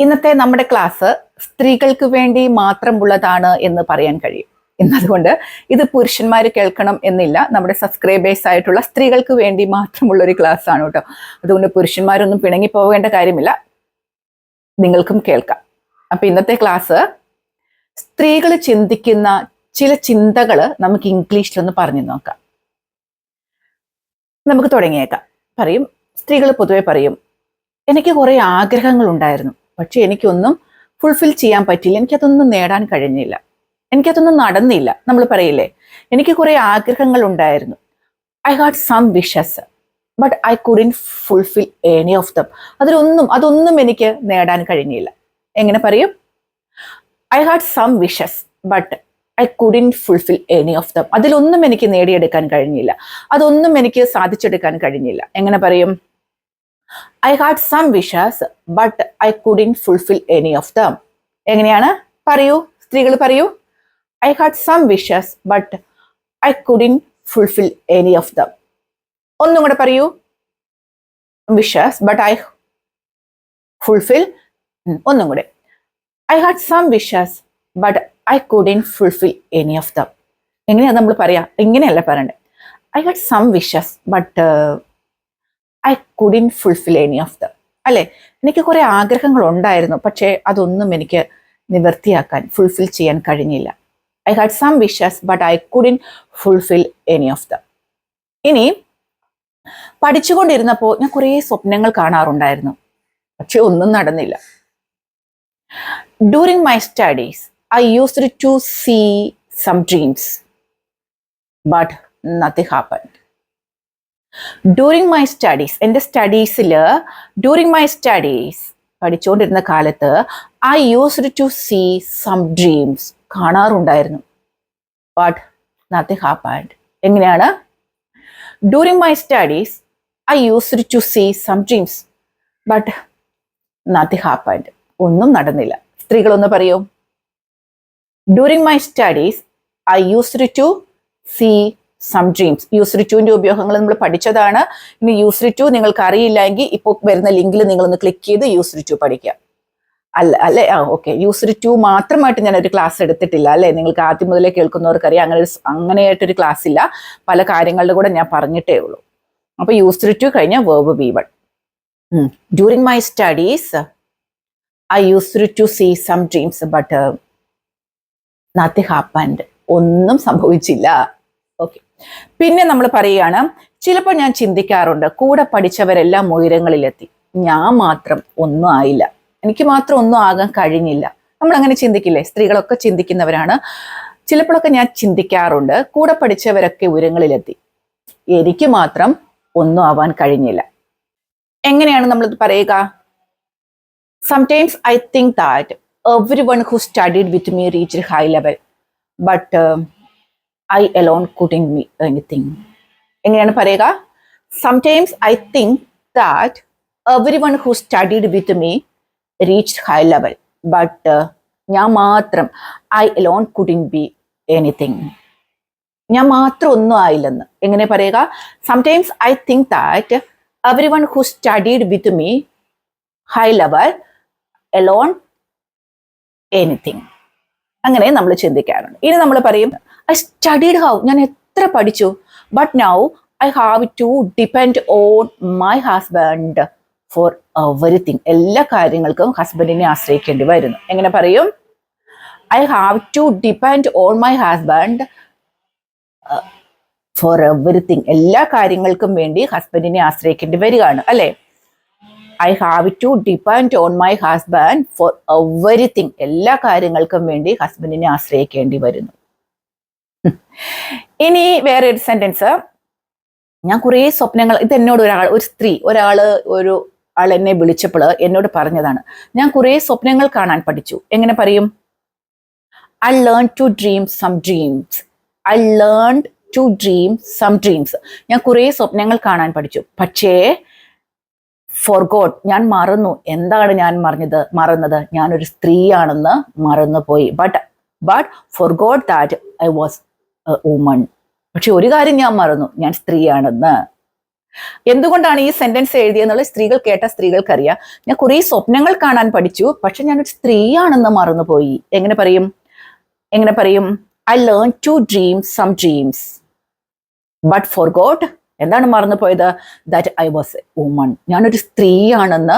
ഇന്നത്തെ നമ്മുടെ ക്ലാസ് സ്ത്രീകൾക്ക് വേണ്ടി മാത്രമുള്ളതാണ് എന്ന് പറയാൻ കഴിയും. എന്നതുകൊണ്ട് ഇത് പുരുഷന്മാർ കേൾക്കണം എന്നില്ല. നമ്മുടെ സബ്സ്ക്രൈബേഴ്സ് ആയിട്ടുള്ള സ്ത്രീകൾക്ക് വേണ്ടി മാത്രമുള്ള ഒരു ക്ലാസ് ആണ് കേട്ടോ. അതുകൊണ്ട് പുരുഷന്മാരൊന്നും പിണങ്ങി പോവേണ്ട കാര്യമില്ല, നിങ്ങൾക്കും കേൾക്കാം. അപ്പൊ ഇന്നത്തെ ക്ലാസ് സ്ത്രീകൾ ചിന്തിക്കുന്ന ചില ചിന്തകൾ നമുക്ക് ഇംഗ്ലീഷിലൊന്ന് പറഞ്ഞു നോക്കാം. നമുക്ക് തുടങ്ങിയേക്കാം. പറയും, സ്ത്രീകൾ പൊതുവെ പറയും, എനിക്ക് കുറെ ആഗ്രഹങ്ങൾ ഉണ്ടായിരുന്നു, പക്ഷെ എനിക്കൊന്നും ഫുൾഫിൽ ചെയ്യാൻ പറ്റിയില്ല, എനിക്കതൊന്നും നേടാൻ കഴിഞ്ഞില്ല, എനിക്കതൊന്നും നടന്നില്ല. നമ്മൾ പറയില്ലേ, എനിക്ക് കുറെ ആഗ്രഹങ്ങൾ ഉണ്ടായിരുന്നു, I had some wishes but I couldn't fulfil any of them. അതൊന്നും എനിക്ക് നേടാൻ കഴിഞ്ഞില്ല. എങ്ങനെ പറയും? I had some wishes but I couldn't fulfil any of them. അതിലൊന്നും എനിക്ക് നേടിയെടുക്കാൻ കഴിഞ്ഞില്ല, അതൊന്നും എനിക്ക് സാധിച്ചെടുക്കാൻ കഴിഞ്ഞില്ല. എങ്ങനെ പറയും? I had some wishes but I couldn't fulfill any of them. എങ്ങനെയാണ്? പറയൂ, സ്ത്രീകൾ പറയൂ. I had some wishes but I couldn't fulfill any of them. ഒന്നും കൂടെ പറയൂ. Wishes but I fulfill. ഒന്നും കൂടെ. I had some wishes but I couldn't fulfill any of them. എങ്ങനെയാ നമ്മൾ പറയാ? ഇങ്ങനെയല്ല പറയണ്ടേ. I had some wishes but I couldn't fulfil any of dum. അല്ലെ, എനിക്ക് കുറെ ആഗ്രഹങ്ങൾ ഉണ്ടായിരുന്നു, പക്ഷേ അതൊന്നും എനിക്ക് നിവൃത്തിയാക്കാൻ, ഫുൾഫിൽ ചെയ്യാൻ കഴിഞ്ഞില്ല. I had some wishes but I couldn't fulfil any of them. ഇനി പഠിച്ചുകൊണ്ടിരുന്നപ്പോൾ ഞാൻ കുറേ സ്വപ്നങ്ങൾ കാണാറുണ്ടായിരുന്നു, പക്ഷെ ഒന്നും നടന്നില്ല. During my studies I used to see some dreams but nothing happened. During my studies, എൻ്റെ സ്റ്റഡീസിൽ ഡ്യൂറിങ് മൈ സ്റ്റഡീസ് പഠിച്ചുകൊണ്ടിരുന്ന കാലത്ത് I used to see some dreams, കാണാറുണ്ടായിരുന്നു, ബട്ട് നത്തിങ് ഹാപ്പൻഡ്. എങ്ങനെയാണ്? During my studies I used to see some dreams but nothing happened. ഒന്നും നടന്നില്ല. സ്ത്രീകളൊന്ന് പറയൂ. During my studies I used to see some dreams. Used ടുവിന്റെ ഉപയോഗങ്ങൾ നമ്മൾ പഠിച്ചതാണ്. ഇനി യൂസ്ഡ് ടു നിങ്ങൾക്ക് അറിയില്ലെങ്കിൽ ഇപ്പോൾ വരുന്ന ലിങ്കിൽ നിങ്ങളൊന്ന് ക്ലിക്ക് ചെയ്ത് യൂസ്ഡ് ടു പഠിക്കുക. അല്ലേ? ഓക്കെ. യൂസ്ഡ് ടു മാത്രമായിട്ട് ഞാനൊരു ക്ലാസ് എടുത്തിട്ടില്ല, അല്ലേ? നിങ്ങൾക്ക് ആദ്യം മുതലേ കേൾക്കുന്നവർക്കറിയാം, അങ്ങനെയായിട്ടൊരു ക്ലാസ് ഇല്ല. പല കാര്യങ്ങളുടെ കൂടെ ഞാൻ പറഞ്ഞിട്ടേ ഉള്ളൂ. അപ്പൊ യൂസ്ഡ് ടു കഴിഞ്ഞ verb V1. During my studies I used to see some dreams but nothing happened. ഒന്നും സംഭവിച്ചില്ല. ഓക്കെ. പിന്നെ നമ്മൾ പറയുകയാണ്, ചിലപ്പോൾ ഞാൻ ചിന്തിക്കാറുണ്ട്, കൂടെ പഠിച്ചവരെല്ലാം ഉയരങ്ങളിലെത്തി, ഞാൻ മാത്രം ഒന്നും ആയില്ല, എനിക്ക് മാത്രം ഒന്നും ആകാൻ കഴിഞ്ഞില്ല. നമ്മൾ അങ്ങനെ ചിന്തിക്കില്ലേ? സ്ത്രീകളൊക്കെ ചിന്തിക്കുന്നവരാണ്. ചിലപ്പോഴൊക്കെ ഞാൻ ചിന്തിക്കാറുണ്ട്, കൂടെ പഠിച്ചവരൊക്കെ ഉയരങ്ങളിലെത്തി, എനിക്ക് മാത്രം ഒന്നും ആവാൻ കഴിഞ്ഞില്ല. എങ്ങനെയാണ് നമ്മൾ പറയുക? Sometimes I think that everyone who studied with me reached high level but I alone couldn't be anything. എങ്ങനെയാണ് പറയുക? Sometimes I think that everyone who studied with me reached high level, but ഞാൻ മാത്രം, I alone couldn't be anything. ഞാൻ മാത്രം ഒന്നും ആയില്ലെന്ന്. എങ്ങനെ പറയുക? Sometimes I think that everyone who studied with me high level alone anything. അങ്ങനെ നമ്മൾ ചിന്തിക്കാറുണ്ട്. ഇനി നമ്മൾ പറയും, ഐ സ്റ്റഡീഡ് ഹൗ, ഞാൻ എത്ര പഠിച്ചു, but now I have to depend on my husband for everything. എല്ലാ കാര്യങ്ങൾക്കും ഹസ്ബൻഡിനെ ആശ്രയിക്കേണ്ടി വരുന്നു. എങ്ങനെ പറയും? I have to depend on my husband for everything. എല്ലാ കാര്യങ്ങൾക്കും വേണ്ടി ഹസ്ബൻഡിനെ ആശ്രയിക്കേണ്ടി വരികയാണ്, അല്ലേ? I have to depend on my husband for everything. എല്ലാ കാര്യങ്ങൾക്കും വേണ്ടി ഹസ്ബൻഡിനെ ആശ്രയിക്കേണ്ടി വരുന്നു. ഇനി വേറെ ഒരു സെന്റൻസ്, ഞാൻ കുറേ സ്വപ്നങ്ങൾ, ഇത് എന്നോട് ഒരു ആൾ എന്നെ വിളിച്ചപ്പോൾ എന്നോട് പറഞ്ഞതാണ്, ഞാൻ കുറേ സ്വപ്നങ്ങൾ കാണാൻ പഠിച്ചു. എങ്ങനെ പറയും? I learn to dream some dreams. I learn to dream some dreams. ഞാൻ കുറേ സ്വപ്നങ്ങൾ കാണാൻ പഠിച്ചു, പക്ഷേ ഫോർഗോട്ട്, ഞാൻ മറന്നു. എന്താണ് ഞാൻ മറന്നത്? ഞാനൊരു സ്ത്രീയാണെന്ന് മറന്നുപോയി. But forgot that I was a woman. പക്ഷെ ഒരു കാര്യം ഞാൻ മറന്നു, ഞാൻ സ്ത്രീയാണെന്ന്. എന്തുകൊണ്ടാണ് ഈ സെന്റൻസ് എഴുതിയെന്നുള്ളത് സ്ത്രീകൾ കേട്ട സ്ത്രീകൾക്കറിയാം. ഞാൻ കുറേ സ്വപ്നങ്ങൾ കാണാൻ പഠിച്ചു, പക്ഷെ ഞാനൊരു സ്ത്രീയാണെന്ന് മറന്നുപോയി. എങ്ങനെ പറയും? I learn to dream some dreams but forgot. എന്താണ് മറന്നുപോയത്? That I was a woman. ഞാനൊരു സ്ത്രീയാണെന്ന്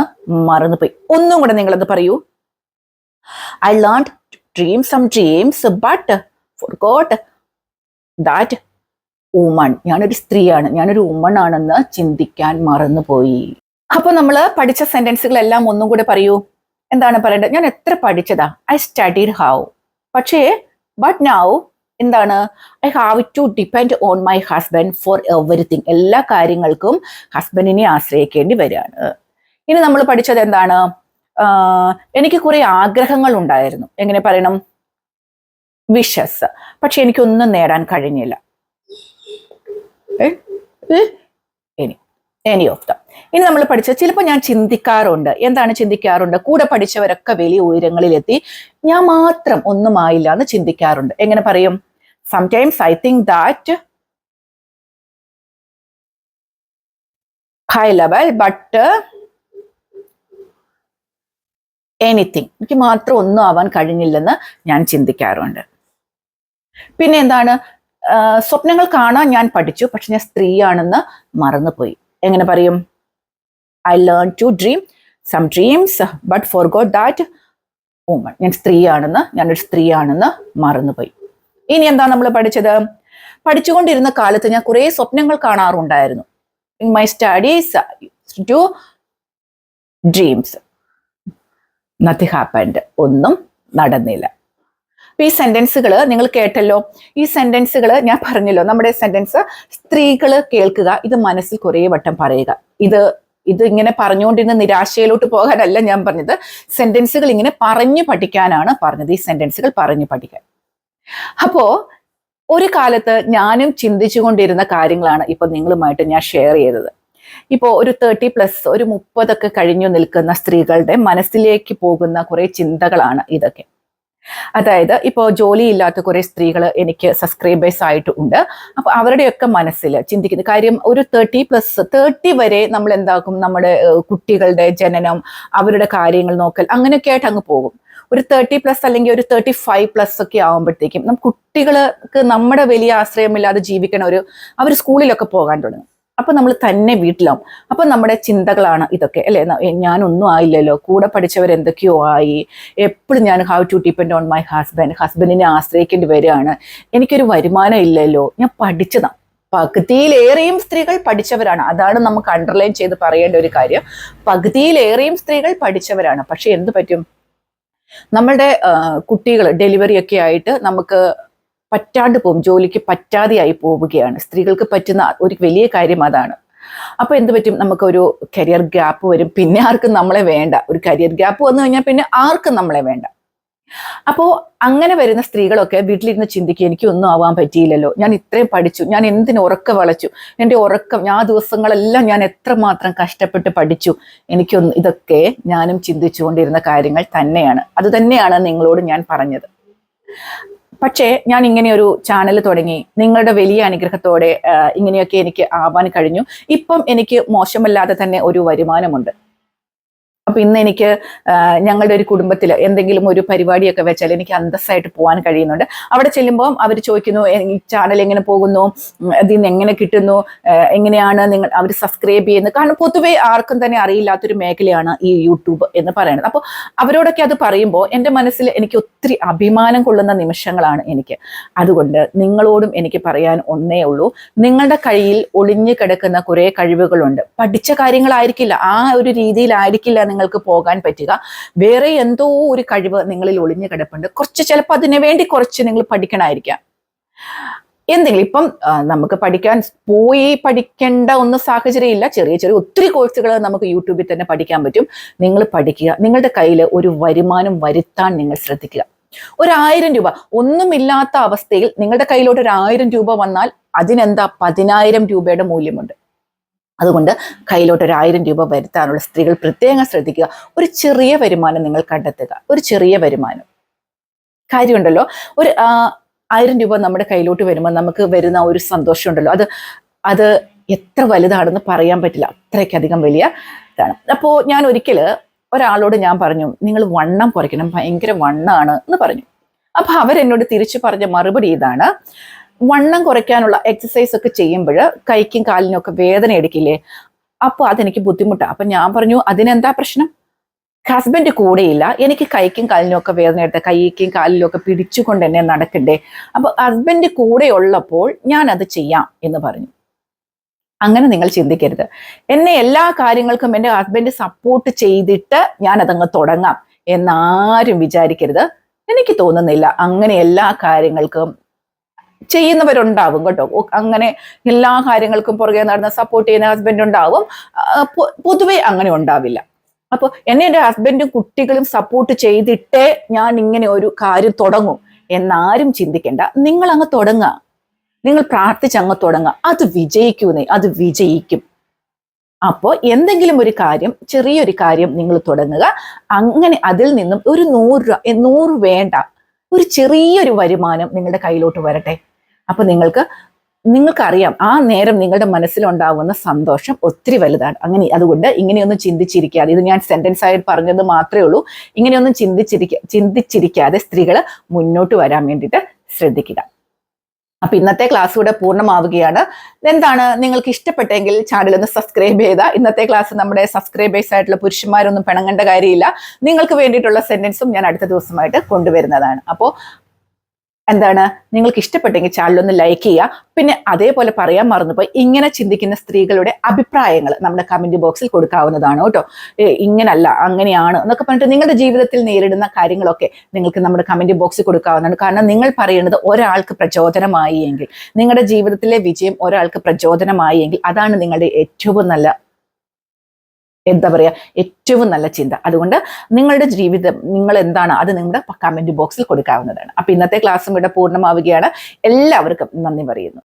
മറന്നുപോയി. ഒന്നും കൂടെ നിങ്ങളത് പറയൂ. I learn to dream some dreams but forgot that woman. ഞാനൊരു സ്ത്രീയാണ്, ഞാനൊരു വുമൺ ആണെന്ന് ചിന്തിക്കാൻ മറന്നുപോയി. അപ്പൊ നമ്മൾ പഠിച്ച സെന്റൻസുകളെല്ലാം ഒന്നും കൂടെ പറയൂ. എന്താണ് പറയേണ്ടത്? ഞാൻ എത്ര പഠിച്ചതാ? I studied how. പക്ഷേ ബട്ട് നൗ എന്താണ്? I have to depend on my husband for everything. എല്ലാ കാര്യങ്ങൾക്കും ഹസ്ബൻഡിനെ ആശ്രയിക്കേണ്ടി വരികയാണ്. ഇനി നമ്മൾ പഠിച്ചത് എന്താണ്? എനിക്ക് കുറെ ആഗ്രഹങ്ങൾ ഉണ്ടായിരുന്നു. എങ്ങനെ പറയണം? വിഷസ്. പക്ഷെ എനിക്കൊന്നും നേടാൻ കഴിഞ്ഞില്ല. Any of them. ഇനി നമ്മൾ പഠിച്ച ചിലപ്പോൾ ഞാൻ ചിന്തിക്കാറുണ്ട്. എന്താണ് ചിന്തിക്കാറുണ്ട്? കൂടെ പഠിച്ചവരൊക്കെ വലിയ ഉയരങ്ങളിലെത്തി, ഞാൻ മാത്രം ഒന്നുമായില്ല എന്ന് ചിന്തിക്കാറുണ്ട്. എങ്ങനെ പറയും? Sometimes I think that high level but anything. എനിക്ക് മാത്രം ഒന്നും ആവാൻ കഴിഞ്ഞില്ലെന്ന് ഞാൻ ചിന്തിക്കാറുണ്ട്. പിന്നെ എന്താണ്? സ്വപ്നങ്ങൾ കാണാൻ ഞാൻ പഠിച്ചു, പക്ഷെ ഞാൻ സ്ത്രീയാണെന്ന് മറന്നുപോയി. എങ്ങനെ പറയും? I learn to dream some dreams but forgot that woman. ഞാനൊരു സ്ത്രീയാണെന്ന് മറന്നുപോയി. ഇനി എന്താ നമ്മൾ പഠിച്ചത്? പഠിച്ചുകൊണ്ടിരുന്ന കാലത്ത് ഞാൻ കുറേ സ്വപ്നങ്ങൾ കാണാറുണ്ടായിരുന്നു. In my studies to dreams nothing happened. ഒന്നും നടന്നില്ല. അപ്പൊ ഈ സെന്റൻസുകൾ നിങ്ങൾ കേട്ടല്ലോ. ഈ സെന്റൻസുകൾ ഞാൻ പറഞ്ഞല്ലോ, നമ്മുടെ സെന്റൻസ് സ്ത്രീകൾ കേൾക്കുക, ഇത് മനസ്സിൽ കുറേ വട്ടം പറയുക. ഇത് ഇങ്ങനെ പറഞ്ഞുകൊണ്ടിരുന്ന നിരാശയിലോട്ട് പോകാനല്ല ഞാൻ പറഞ്ഞത്. സെന്റൻസുകൾ ഇങ്ങനെ പറഞ്ഞു പഠിക്കാനാണ് പറഞ്ഞത്. ഈ സെന്റൻസുകൾ പറഞ്ഞു പഠിക്കാൻ. അപ്പോ ഒരു കാലത്ത് ഞാനും ചിന്തിച്ചുകൊണ്ടിരുന്ന കാര്യങ്ങളാണ് ഇപ്പൊ നിങ്ങളുമായിട്ട് ഞാൻ ഷെയർ ചെയ്തത്. ഇപ്പോൾ ഒരു 30+, ഒരു 30 കഴിഞ്ഞു നിൽക്കുന്ന സ്ത്രീകളുടെ മനസ്സിലേക്ക് പോകുന്ന കുറെ ചിന്തകളാണ് ഇതൊക്കെ. അതായത് ഇപ്പോൾ ജോലിയില്ലാത്ത കുറെ സ്ത്രീകൾ എനിക്ക് സബ്സ്ക്രൈബേഴ്സ് ആയിട്ട് ഉണ്ട്. അപ്പൊ അവരുടെയൊക്കെ മനസ്സിൽ ചിന്തിക്കുന്ന കാര്യം, ഒരു 30 വരെ നമ്മൾ എന്താക്കും? നമ്മുടെ കുട്ടികളുടെ ജനനം, അവരുടെ കാര്യങ്ങൾ നോക്കൽ, അങ്ങനെയൊക്കെ ആയിട്ട് അങ്ങ് പോകും. ഒരു 30+ അല്ലെങ്കിൽ ഒരു 35+ ഒക്കെ ആകുമ്പോഴത്തേക്കും കുട്ടികൾക്ക് നമ്മുടെ വലിയ ആശ്രയമില്ലാതെ ജീവിക്കണ അവർ സ്കൂളിലൊക്കെ പോകാൻ തുടങ്ങും. അപ്പൊ നമ്മൾ തന്നെ വീട്ടിലാവും. അപ്പൊ നമ്മുടെ ചിന്തകളാണ് ഇതൊക്കെ, അല്ലെ? ഞാനൊന്നും ആയില്ലല്ലോ, കൂടെ പഠിച്ചവർ എന്തൊക്കെയോ ആയി, എപ്പോഴും ഞാൻ how to depend on my ഹസ്ബൻഡിനെ ആശ്രയിക്കേണ്ടി വരികയാണ്, എനിക്കൊരു വരുമാനം ഇല്ലല്ലോ, ഞാൻ പഠിച്ചതാണ്. പകുതിയിലേറെയും സ്ത്രീകൾ പഠിച്ചവരാണ്. അതാണ് നമുക്ക് അണ്ടർലൈൻ ചെയ്ത് പറയേണ്ട ഒരു കാര്യം. പകുതിയിലേറെയും സ്ത്രീകൾ പഠിച്ചവരാണ്. പക്ഷെ എന്ത് പറ്റും? നമ്മളുടെ കുട്ടികൾ ഡെലിവറി ഒക്കെ ആയിട്ട് നമുക്ക് പറ്റാണ്ട് പോകും, ജോലിക്ക് പറ്റാതെയായി പോവുകയാണ്. സ്ത്രീകൾക്ക് പറ്റുന്ന ഒരു വലിയ കാര്യം അതാണ്. അപ്പൊ എന്ത് പറ്റും? നമുക്കൊരു കരിയർ ഗ്യാപ്പ് വരും. പിന്നെ ആർക്കും നമ്മളെ വേണ്ട. ഒരു കരിയർ ഗ്യാപ്പ് വന്നു കഴിഞ്ഞാൽ പിന്നെ ആർക്കും നമ്മളെ വേണ്ട. അപ്പോ അങ്ങനെ വരുന്ന സ്ത്രീകളൊക്കെ വീട്ടിലിരുന്ന് ചിന്തിക്കുക, എനിക്കൊന്നും ആവാൻ പറ്റിയില്ലല്ലോ, ഞാൻ ഇത്രയും പഠിച്ചു, ഞാൻ എന്തിനു ഉറക്കം വളച്ചു, എൻ്റെ ഉറക്കം, ആ ദിവസങ്ങളെല്ലാം ഞാൻ എത്രമാത്രം കഷ്ടപ്പെട്ട് പഠിച്ചു, എനിക്കൊന്നും. ഇതൊക്കെ ഞാനും ചിന്തിച്ചുകൊണ്ടിരുന്ന കാര്യങ്ങൾ തന്നെയാണ്. അത് തന്നെയാണ് നിങ്ങളോട് ഞാൻ പറഞ്ഞത്. പക്ഷേ ഞാൻ ഇങ്ങനെ ഒരു ചാനൽ തുടങ്ങി, നിങ്ങളുടെ വലിയ അനുഗ്രഹത്തോടെ ഇങ്ങനെയൊക്കെ എനിക്ക് ആവാൻ കഴിഞ്ഞു. ഇപ്പം എനിക്ക് മോശമല്ലാതെ തന്നെ ഒരു വരുമാനമുണ്ട്. അപ്പൊ ഇന്ന് എനിക്ക് ഞങ്ങളുടെ ഒരു കുടുംബത്തിൽ എന്തെങ്കിലും ഒരു പരിപാടിയൊക്കെ വെച്ചാൽ എനിക്ക് അന്തസ്സായിട്ട് പോകാൻ കഴിയുന്നുണ്ട്. അവിടെ ചെല്ലുമ്പോൾ അവർ ചോദിക്കുന്നു, ഈ ചാനൽ എങ്ങനെ പോകുന്നു, അതിൽ നിന്ന് എങ്ങനെ കിട്ടുന്നു, എങ്ങനെയാണ് നിങ്ങൾ അവർ സബ്സ്ക്രൈബ് ചെയ്യുന്നത്? കാരണം പൊതുവെ ആർക്കും തന്നെ അറിയില്ലാത്തൊരു മേഖലയാണ് ഈ യൂട്യൂബ് എന്ന് പറയുന്നത്. അപ്പോൾ അവരോടൊക്കെ അത് പറയുമ്പോൾ എൻ്റെ മനസ്സിൽ എനിക്ക് ഒത്തിരി അഭിമാനം കൊള്ളുന്ന നിമിഷങ്ങളാണ് എനിക്ക്. അതുകൊണ്ട് നിങ്ങളോടും എനിക്ക് പറയാൻ ഒന്നേ ഉള്ളൂ, നിങ്ങളുടെ കയ്യിൽ ഒളിഞ്ഞു കിടക്കുന്ന കുറേ കഴിവുകളുണ്ട്. പഠിച്ച കാര്യങ്ങളായിരിക്കില്ല, ആ ഒരു രീതിയിലായിരിക്കില്ല നിങ്ങൾക്ക് പോകാൻ പറ്റുക. വേറെ എന്തോ ഒരു കഴിവ് നിങ്ങളിൽ ഒളിഞ്ഞു കിടപ്പുണ്ട്. ചിലപ്പോൾ അതിനു വേണ്ടി കുറച്ച് നിങ്ങൾ പഠിക്കണമായിരിക്കാം. എന്തെങ്കിലും ഇപ്പം നമുക്ക് പഠിക്കേണ്ട ഒന്നും സാഹചര്യം ഇല്ല. ചെറിയ ചെറിയ ഒത്തിരി കോഴ്സുകൾ നമുക്ക് യൂട്യൂബിൽ തന്നെ പഠിക്കാൻ പറ്റും. നിങ്ങൾ പഠിക്കുക. നിങ്ങളുടെ കയ്യിൽ ഒരു വരുമാനം വരുത്താൻ നിങ്ങൾ ശ്രദ്ധിക്കുക. 1000 രൂപ, ഒന്നുമില്ലാത്ത അവസ്ഥയിൽ നിങ്ങളുടെ കയ്യിലോട്ട് 1000 രൂപ വന്നാൽ അതിനെന്താ 10,000 രൂപയുടെ മൂല്യമുണ്ട്. അതുകൊണ്ട് കയ്യിലോട്ട് 1000 രൂപ വരുത്താനുള്ള സ്ത്രീകൾ പ്രത്യേകം ശ്രദ്ധിക്കുക. ഒരു ചെറിയ വരുമാനം നിങ്ങൾ കണ്ടെത്തുക. ഒരു ചെറിയ വരുമാനം കാര്യമുണ്ടല്ലോ. ഒരു 1000 രൂപ നമ്മുടെ കയ്യിലോട്ട് വരുമ്പോൾ നമുക്ക് വരുന്ന ഒരു സന്തോഷം ഉണ്ടല്ലോ, അത് എത്ര വലുതാണെന്ന് പറയാൻ പറ്റില്ല, അത്രയ്ക്കധികം വലിയ ഇതാണ്. അപ്പോൾ ഞാൻ ഒരിക്കൽ ഒരാളോട് ഞാൻ പറഞ്ഞു, നിങ്ങൾ വണ്ണം കുറയ്ക്കണം, ഭയങ്കര വണ്ണമാണ് എന്ന് പറഞ്ഞു. അപ്പൊ അവരെന്നോട് തിരിച്ചു പറഞ്ഞ മറുപടി ഇതാണ്, വണ്ണം കുറയ്ക്കാനുള്ള എക്സസൈസ് ഒക്കെ ചെയ്യുമ്പോൾ കൈക്കും കാലിനും ഒക്കെ വേദന എടുക്കില്ലേ, അപ്പോൾ അതെനിക്ക് ബുദ്ധിമുട്ടാണ്. അപ്പൊ ഞാൻ പറഞ്ഞു, അതിനെന്താ പ്രശ്നം? ഹസ്ബൻഡ് കൂടെയില്ല, എനിക്ക് കൈക്കും കാലിനും ഒക്കെ വേദന എടുത്ത കൈക്കും കാലിലും ഒക്കെ പിടിച്ചുകൊണ്ട് എന്നെ നടക്കണ്ടേ, അപ്പൊ ഹസ്ബൻഡ് കൂടെ ഉള്ളപ്പോൾ ഞാൻ അത് ചെയ്യാം എന്ന് പറഞ്ഞു. അങ്ങനെ നിങ്ങൾ ചിന്തിക്കരുത്. എന്നെ എല്ലാ കാര്യങ്ങൾക്കും എൻ്റെ ഹസ്ബൻഡ് സപ്പോർട്ട് ചെയ്തിട്ട് ഞാൻ അതങ്ങ് തുടങ്ങാം എന്നാരും വിചാരിക്കരുത്. എനിക്ക് തോന്നുന്നില്ല അങ്ങനെ എല്ലാ കാര്യങ്ങൾക്കും ചെയ്യുന്നവരുണ്ടാവും കേട്ടോ. അങ്ങനെ എല്ലാ കാര്യങ്ങൾക്കും പുറകെ നടന്ന് സപ്പോർട്ട് ചെയ്യുന്ന ഹസ്ബൻഡ് ഉണ്ടാവും, പൊതുവെ അങ്ങനെ ഉണ്ടാവില്ല. അപ്പോൾ എന്നെ എൻ്റെ ഹസ്ബൻഡും കുട്ടികളും സപ്പോർട്ട് ചെയ്തിട്ടേ ഞാൻ ഇങ്ങനെ ഒരു കാര്യം തുടങ്ങും എന്നാരും ചിന്തിക്കേണ്ട. നിങ്ങൾ അങ്ങ് തുടങ്ങുക, നിങ്ങൾ പ്രാർത്ഥിച്ചങ്ങ് തുടങ്ങുക, അത് വിജയിക്കൂന്നേ, അത് വിജയിക്കും. അപ്പോൾ എന്തെങ്കിലും ഒരു കാര്യം, ചെറിയൊരു കാര്യം നിങ്ങൾ തുടങ്ങുക. അങ്ങനെ അതിൽ നിന്നും ഒരു 100 വേണ്ട, ഒരു ചെറിയൊരു വരുമാനം നിങ്ങളുടെ കയ്യിലോട്ട് വരട്ടെ. അപ്പൊ നിങ്ങൾക്കറിയാം ആ നേരം നിങ്ങളുടെ മനസ്സിലുണ്ടാവുന്ന സന്തോഷം ഒത്തിരി വലുതാണ്. അതുകൊണ്ട് ഇങ്ങനെയൊന്നും ചിന്തിച്ചിരിക്കാതെ, ഇത് ഞാൻ സെന്റൻസ് ആയിട്ട് പറഞ്ഞത് മാത്രമേ ഉള്ളൂ, ഇങ്ങനെയൊന്നും ചിന്തിച്ചിരിക്കാതെ സ്ത്രീകൾ മുന്നോട്ട് വരാൻ വേണ്ടിയിട്ട് ശ്രദ്ധിക്കുക. അപ്പൊ ഇന്നത്തെ ക്ലാസ് കൂടെ പൂർണ്ണമാവുകയാണ്. എന്താണ്, നിങ്ങൾക്ക് ഇഷ്ടപ്പെട്ടെങ്കിൽ ചാനൽ ഒന്ന് സബ്സ്ക്രൈബ് ചെയ്താ. ഇന്നത്തെ ക്ലാസ് നമ്മുടെ സബ്സ്ക്രൈബേഴ്സ് ആയിട്ടുള്ള പുരുഷന്മാരൊന്നും പിണങ്ങേണ്ട കാര്യമില്ല. നിങ്ങൾക്ക് വേണ്ടിയിട്ടുള്ള സെന്റൻസും ഞാൻ അടുത്ത ദിവസമായിട്ട് കൊണ്ടുവരുന്നതാണ്. അപ്പോൾ എന്താണ്, നിങ്ങൾക്ക് ഇഷ്ടപ്പെട്ടെങ്കിൽ ചാനലൊന്ന് ലൈക്ക് ചെയ്യുക. പിന്നെ അതേപോലെ പറയാൻ മറന്നുപോയി, ഇങ്ങനെ ചിന്തിക്കുന്ന സ്ത്രീകളുടെ അഭിപ്രായങ്ങൾ നമ്മുടെ കമന്റ് ബോക്സിൽ കൊടുക്കാവുന്നതാണ് കേട്ടോ. ഇങ്ങനല്ല അങ്ങനെയാണ് എന്നൊക്കെ പറഞ്ഞിട്ട് നിങ്ങളുടെ ജീവിതത്തിൽ നേരിടുന്ന കാര്യങ്ങളൊക്കെ നിങ്ങൾക്ക് നമ്മുടെ കമന്റ് ബോക്സിൽ കൊടുക്കാവുന്നതാണ്. കാരണം നിങ്ങൾ പറയുന്നത് ഒരാൾക്ക് പ്രചോദനമായി എങ്കിൽ, നിങ്ങളുടെ ജീവിതത്തിലെ വിജയം ഒരാൾക്ക് പ്രചോദനമായി എങ്കിൽ, അതാണ് നിങ്ങളുടെ ഏറ്റവും നല്ല, എന്താ പറയാ, ഏറ്റവും നല്ല ചിന്ത. അതുകൊണ്ട് നിങ്ങളുടെ ജീവിതം നിങ്ങൾ എന്താണ് അത് നിങ്ങളുടെ കമന്റ് ബോക്സിൽ കൊടുക്കാവുന്നതാണ്. അപ്പൊ ഇന്നത്തെ ക്ലാസ്സും ഇവിടെ പൂർണ്ണമാവുകയാണ്. എല്ലാവർക്കും നന്ദി പറയുന്നു.